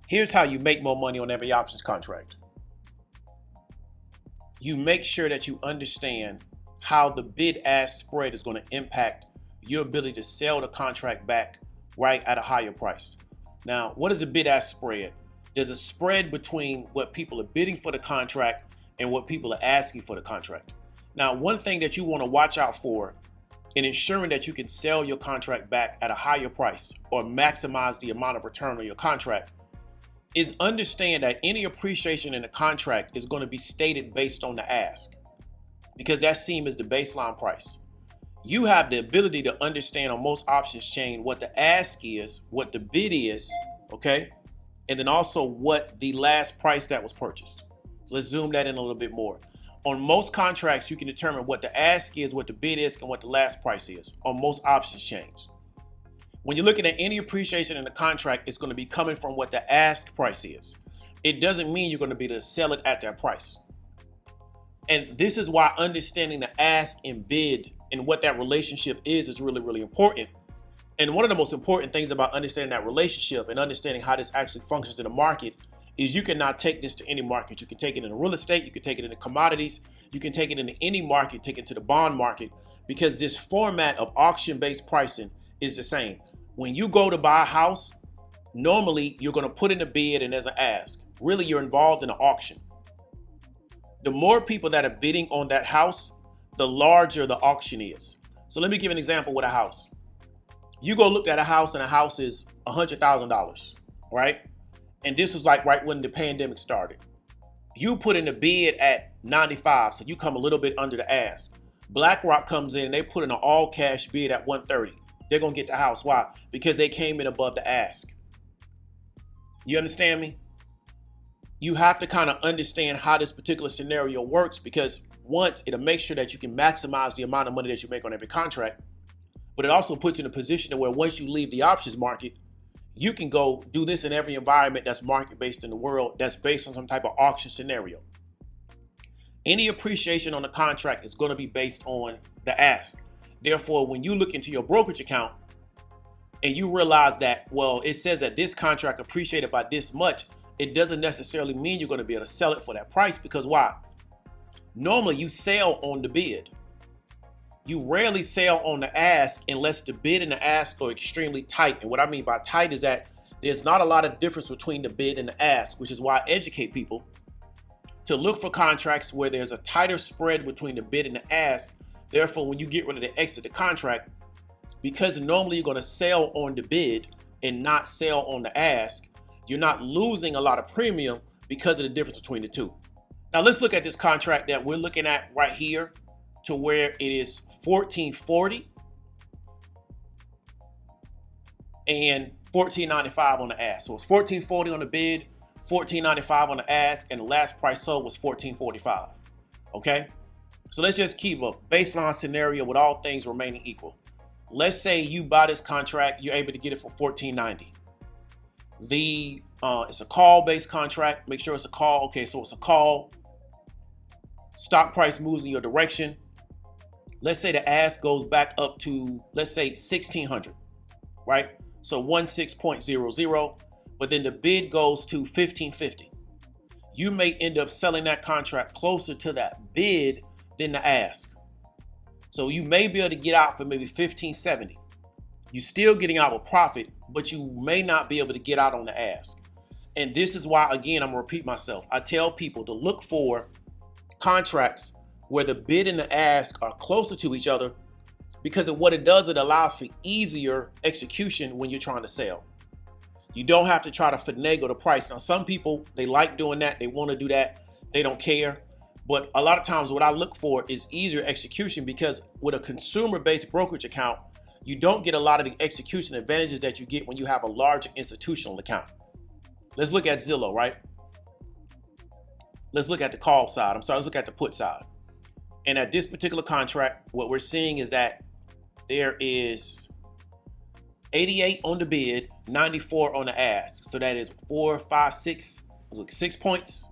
Here's how you make more money on every options contract. You make sure that you understand how the bid-ask spread is going to impact your ability to sell the contract back right at a higher price. Now, what is a bid-ask spread? There's a spread between what people are bidding for the contract and what people are asking for the contract. Now, one thing that you want to watch out for in ensuring that you can sell your contract back at a higher price or maximize the amount of return on your contract is understand that any appreciation in the contract is going to be stated based on the ask, because that's seen as the baseline price. You have the ability to understand on most options chain what the ask is, what the bid is, okay? And then also what the last price that was purchased. So let's zoom that in a little bit more. On most contracts, you can determine what the ask is, what the bid is, and what the last price is on most options chains. When you're looking at any appreciation in the contract, it's going to be coming from what the ask price is. It doesn't mean you're going to be able to sell it at that price. And this is why understanding the ask and bid and what that relationship is really, really important. And one of the most important things about understanding that relationship and understanding how this actually functions in the market is you cannot take this to any market. You can take it in real estate, you can take it into commodities, you can take it into any market, take it to the bond market, because this format of auction-based pricing is the same. When you go to buy a house, normally you're going to put in a bid and there's an ask. Really, you're involved in an auction. The more people that are bidding on that house, the larger the auction is. So let me give an example with a house. You go look at a house and a house is $100,000, right? And this was like right when the pandemic started. You put in a bid at 95, so you come a little bit under the ask. BlackRock comes in and they put in an all cash bid at 130. They're going to get the house. Why? Because they came in above the ask. You understand me? You have to kind of understand how this particular scenario works, because once it'll make sure that you can maximize the amount of money that you make on every contract, but it also puts you in a position where once you leave the options market, you can go do this in every environment that's market-based in the world that's based on some type of auction scenario. Any appreciation on the contract is going to be based on the ask. Therefore, when you look into your brokerage account and you realize that, well, it says that this contract appreciated by this much, it doesn't necessarily mean you're going to be able to sell it for that price, because why? Normally you sell on the bid. You rarely sell on the ask unless the bid and the ask are extremely tight. And what I mean by tight is that there's not a lot of difference between the bid and the ask, which is why I educate people to look for contracts where there's a tighter spread between the bid and the ask. Therefore, when you get ready to exit the contract, because normally you're going to sell on the bid and not sell on the ask, you're not losing a lot of premium because of the difference between the two. Now let's look at this contract that we're looking at right here, to where it is 1440 and 1495 on the ask. So it's 1440 on the bid, 1495 on the ask, and the last price sold was 1445. Okay, so let's just keep a baseline scenario with all things remaining equal. Let's say you buy this contract, you're able to get it for 1490. It's a call-based contract. Make sure it's a call. Okay, so it's a call. Stock price moves in your direction. Let's say the ask goes back up to, let's say 1600, right? So 16.00, but then the bid goes to 1550. You may end up selling that contract closer to that bid than the ask. So you may be able to get out for maybe 1570. You're still getting out with profit, but you may not be able to get out on the ask. And this is why, again, I'm gonna repeat myself. I tell people to look for contracts where the bid and the ask are closer to each other, because of what it does, it allows for easier execution when you're trying to sell. You don't have to try to finagle the price. Now, some people, they like doing that. They want to do that. They don't care. But a lot of times what I look for is easier execution, because with a consumer-based brokerage account, you don't get a lot of the execution advantages that you get when you have a larger institutional account. Let's look at Zillow, right? Let's look at the call side. Let's look at the put side. And at this particular contract, what we're seeing is that there is 88 on the bid, 94 on the ask. So that is 6 points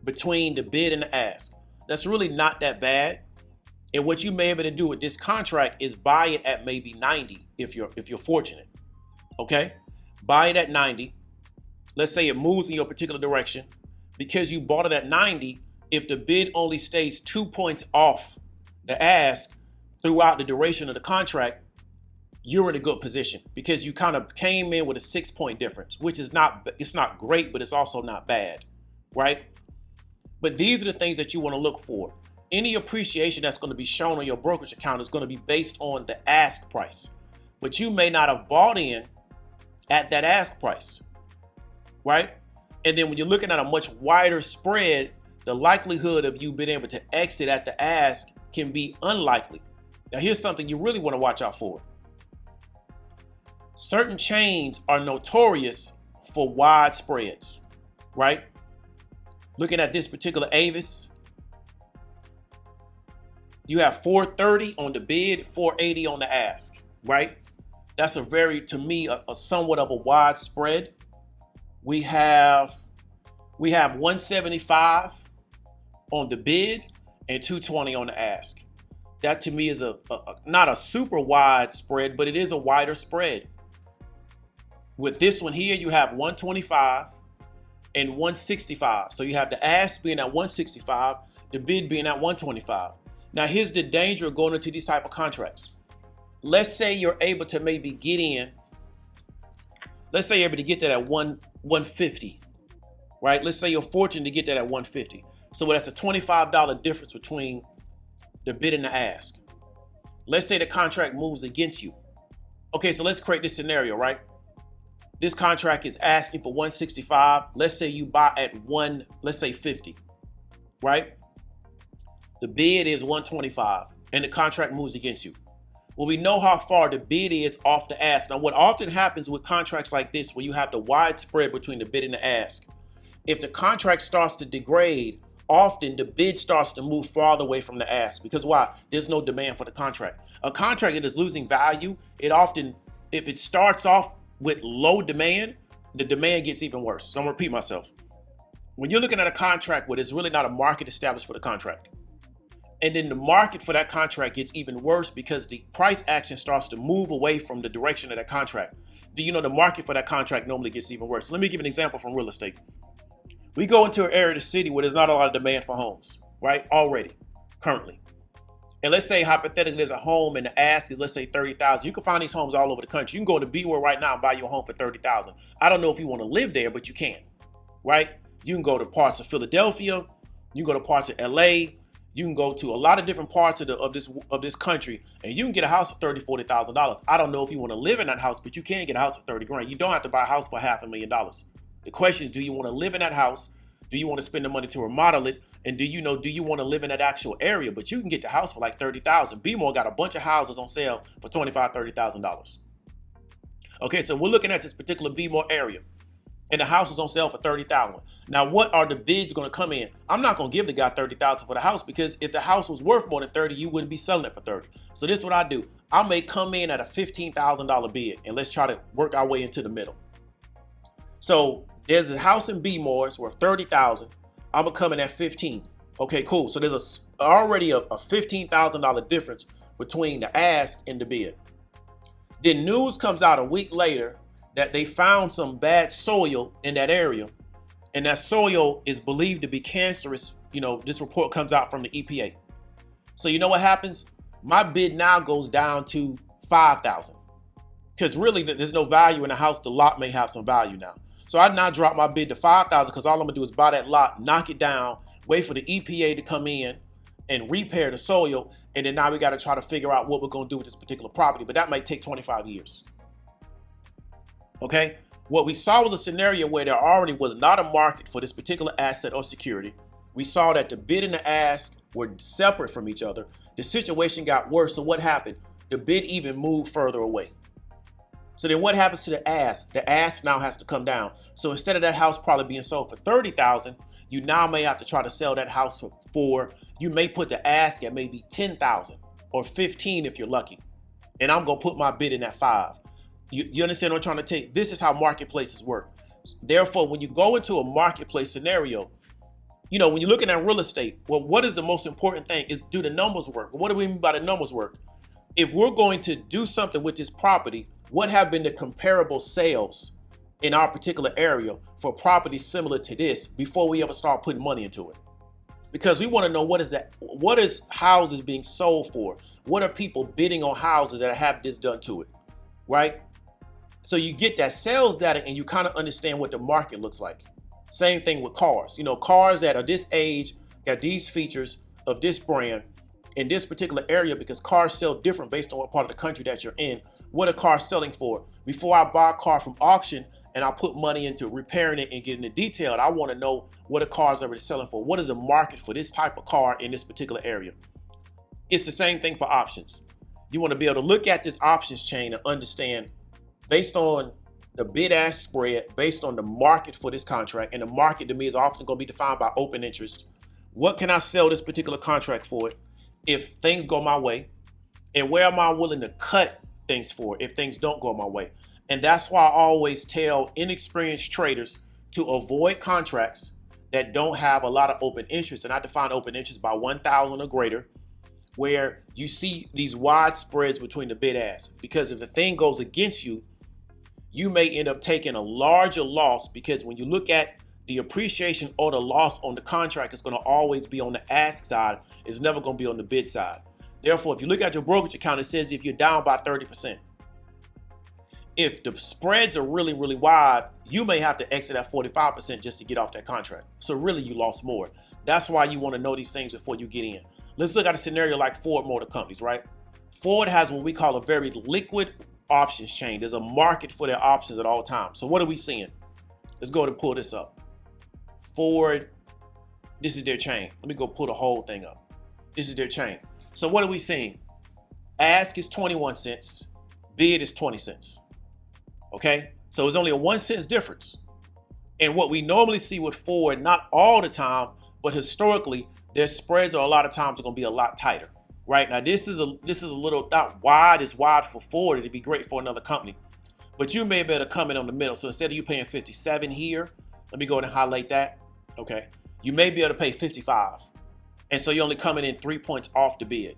between the bid and the ask. That's really not that bad. And what you may be able to do with this contract is buy it at maybe 90 if you're fortunate. Okay? Buy it at 90. let's say it moves in your particular direction, because you bought it at 90, if the bid only stays 2 points off the ask throughout the duration of the contract, you're in a good position because you kind of came in with a 6-point difference, which is it's not great, but it's also not bad, right? But these are the things that you want to look for. Any appreciation that's going to be shown on your brokerage account is going to be based on the ask price, but you may not have bought in at that ask price, right? And then when you're looking at a much wider spread, the likelihood of you being able to exit at the ask can be unlikely. Now, here's something you really want to watch out for. Certain chains are notorious for wide spreads, right? Looking at this particular Avis, you have 430 on the bid, 480 on the ask, right? That's to me, a somewhat of a wide spread. We have 175 on the bid and 220 on the ask. That to me is not a super wide spread, but it is a wider spread. With this one here, you have 125 and 165. So you have the ask being at 165, the bid being at 125. Now here's the danger of going into these type of contracts. Let's say you're able to maybe get in. Let's say you're able to get that at 150, right? Let's say you're fortunate to get that at 150. So that's a $25 difference between the bid and the ask. Let's say the contract moves against you. Okay, so let's create this scenario, right? This contract is asking for 165. Let's say you buy at let's say 50, right? The bid is 125 and the contract moves against you. Well, we know how far the bid is off the ask. Now, what often happens with contracts like this, where you have the wide spread between the bid and the ask, if the contract starts to degrade, often the bid starts to move farther away from the ask. Because why? There's no demand for the contract. A contract that is losing value, if it starts off with low demand, the demand gets even worse. So I'm gonna repeat myself. When you're looking at a contract where there's really not a market established for the contract, and then the market for that contract gets even worse because the price action starts to move away from the direction of that contract, do you know the market for that contract normally gets even worse? So let me give an example from real estate. We go into an area of the city where there's not a lot of demand for homes, right? Currently. And let's say hypothetically there's a home and the ask is, let's say, 30,000. You can find these homes all over the country. You can go to Beware right now and buy you a home for 30,000. I don't know if you want to live there, but you can, right? You can go to parts of Philadelphia. You can go to parts of LA. You can go to a lot of different parts of this country, and you can get a house for $30,000, $40,000. I don't know if you want to live in that house, but you can get a house for 30 grand. You don't have to buy a house for $500,000. The question is, do you want to live in that house? Do you want to spend the money to remodel it? And do you want to live in that actual area? But you can get the house for like $30,000. BMore got a bunch of houses on sale for $25,000, $30,000. Okay, so we're looking at this particular BMore area, and the house is on sale for $30,000. Now, what are the bids going to come in? I'm not going to give the guy $30,000 for the house, because if the house was worth more than 30, you wouldn't be selling it for 30. So this is what I do. I may come in at a $15,000 bid, and let's try to work our way into the middle. So there's a house in BMore, it's worth $30,000. I'm gonna come in at 15. Okay, cool. So there's already a $15,000 difference between the ask and the bid. Then news comes out a week later that they found some bad soil in that area, and that soil is believed to be cancerous. This report comes out from the EPA. So you know what happens? My bid now goes down to $5,000, because really there's no value in the house. The lot may have some value now. So I now drop my bid to $5,000, because all I'm gonna do is buy that lot, knock it down, wait for the EPA to come in and repair the soil, and then now we got to try to figure out what we're gonna do with this particular property. But that might take 25 years. Okay, what we saw was a scenario where there already was not a market for this particular asset or security. We saw that the bid and the ask were separate from each other. The situation got worse. So what happened? The bid even moved further away. So then what happens to the ask? The ask now has to come down. So instead of that house probably being sold for $30,000, you now may have to try to sell that house for you may put the ask at maybe $10,000 or $15,000 if you're lucky. And I'm gonna put my bid in at $5,000. You understand what I'm trying to take? This is how marketplaces work. Therefore, when you go into a marketplace scenario, when you're looking at real estate, well, what is the most important thing is, do the numbers work? What do we mean by the numbers work? If we're going to do something with this property, what have been the comparable sales in our particular area for properties similar to this before we ever start putting money into it. Because we want to know what is houses being sold for? What are people bidding on houses that have this done to it, right? So you get that sales data and you kind of understand what the market looks like. Same thing with cars. Cars that are this age, got these features of this brand in this particular area, because cars sell different based on what part of the country that you're in. What are cars selling for? Before I buy a car from auction and I put money into repairing it and getting it detailed, I want to know what a car is already selling for. What is the market for this type of car in this particular area? It's the same thing for options. You want to be able to look at this options chain and understand, based on the bid-ask spread, based on the market for this contract, and the market to me is often going to be defined by open interest. What can I sell this particular contract for if things go my way? And where am I willing to cut things for if things don't go my way? And that's why I always tell inexperienced traders to avoid contracts that don't have a lot of open interest. And I define open interest by 1,000 or greater, where you see these wide spreads between the bid ask. Because if the thing goes against you, you may end up taking a larger loss, because when you look at the appreciation or the loss on the contract, it's going to always be on the ask side. It's never going to be on the bid side. Therefore, if you look at your brokerage account, it says if you're down by 30%. If the spreads are really, really wide, you may have to exit at 45% just to get off that contract. So really, you lost more. That's why you want to know these things before you get in. Let's look at a scenario like Ford Motor Companies, right? Ford has what we call a very liquid options chain. There's a market for their options at all times. So what are we seeing? Let's go ahead and pull this up. Ford, this is their chain. Let me go pull the whole thing up. This is their chain. So what are we seeing? Ask is 21 cents. Bid is 20 cents. Okay, so it's only a 1 cent difference. And what we normally see with Ford, not all the time, but historically, their spreads are a lot of times going to be a lot tighter. Right now, this is a little not wide. It's wide for Ford. It'd be great for another company, but you may be able to come in on the middle. So instead of you paying 57 here, let me go ahead and highlight that. Okay, you may be able to pay 55, and so you're only coming in 3 points off the bid.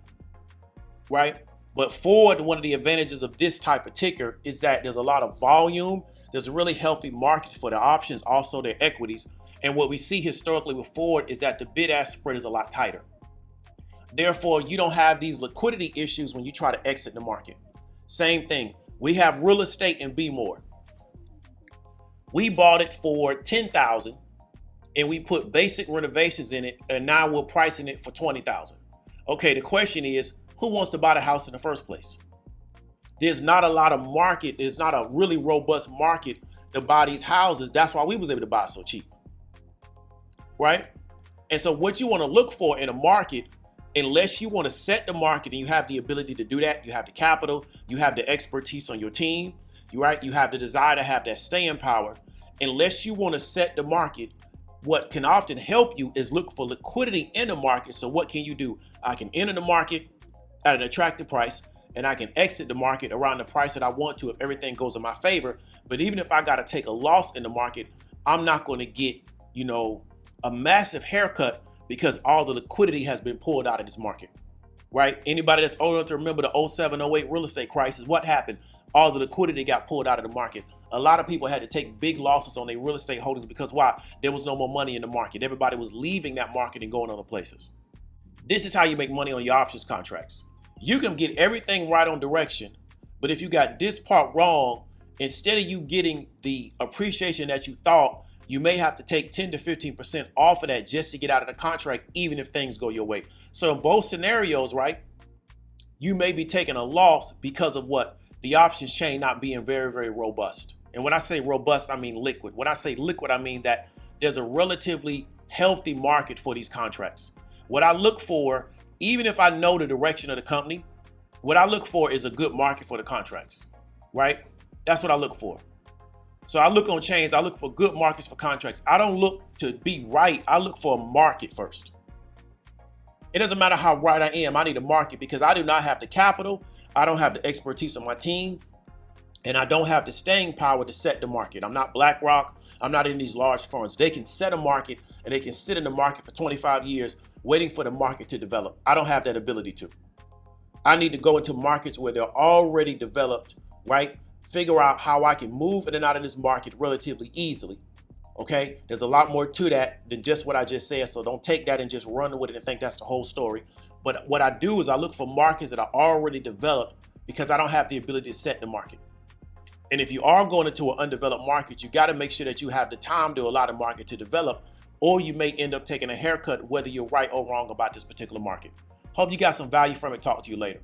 Right. But Ford, one of the advantages of this type of ticker is that there's a lot of volume. There's a really healthy market for the options, also their equities. And what we see historically with Ford is that the bid-ask spread is a lot tighter. Therefore, you don't have these liquidity issues when you try to exit the market. Same thing. We have real estate in B-More. We bought it for $10,000 and we put basic renovations in it, and now we're pricing it for $20,000. Okay, the question is, who wants to buy the house in the first place? There's not a lot of market. There's not a really robust market to buy these houses. That's why we was able to buy it so cheap, right? And so what you want to look for in a market, unless you want to set the market and you have the ability to do that, you have the capital, you have the expertise on your team, you have the desire to have that staying power. Unless you want to set the market, what can often help you is look for liquidity in the market. So what can you do? I can enter the market at an attractive price, and I can exit the market around the price that I want to if everything goes in my favor. But even if I got to take a loss in the market, I'm not going to get, a massive haircut because all the liquidity has been pulled out of this market, right? Anybody that's old enough to remember the 07, 08 real estate crisis, what happened? All the liquidity got pulled out of the market. A lot of people had to take big losses on their real estate holdings because why? There was no more money in the market. Everybody was leaving that market and going other places. This is how you make money on your options contracts. You can get everything right on direction, but if you got this part wrong, instead of you getting the appreciation that you thought, you may have to take 10 to 15% off of that just to get out of the contract, even if things go your way. So in both scenarios, right, you may be taking a loss because of what? The options chain not being very, very robust. And when I say robust, I mean liquid. When I say liquid, I mean that there's a relatively healthy market for these contracts. What I look for, even if I know the direction of the company, what I look for is a good market for the contracts, right? That's what I look for. So I look on chains, I look for good markets for contracts. I don't look to be right. I look for a market first. It doesn't matter how right I am. I need a market because I do not have the capital. I don't have the expertise on my team. And I don't have the staying power to set the market. I'm not BlackRock. I'm not in these large funds. They can set a market and they can sit in the market for 25 years waiting for the market to develop. I don't have that ability to. I need to go into markets where they're already developed, right? figure out how I can move in and out of this market relatively easily. Okay, there's a lot more to that than just what I just said, so don't take that and just run with it and think that's the whole story. But what I do is I look for markets that are already developed because I don't have the ability to set the market. And if you are going into an undeveloped market, you got to make sure that you have the time to allow the market to develop, or you may end up taking a haircut whether you're right or wrong about this particular market. Hope you got some value from it. Talk to you later.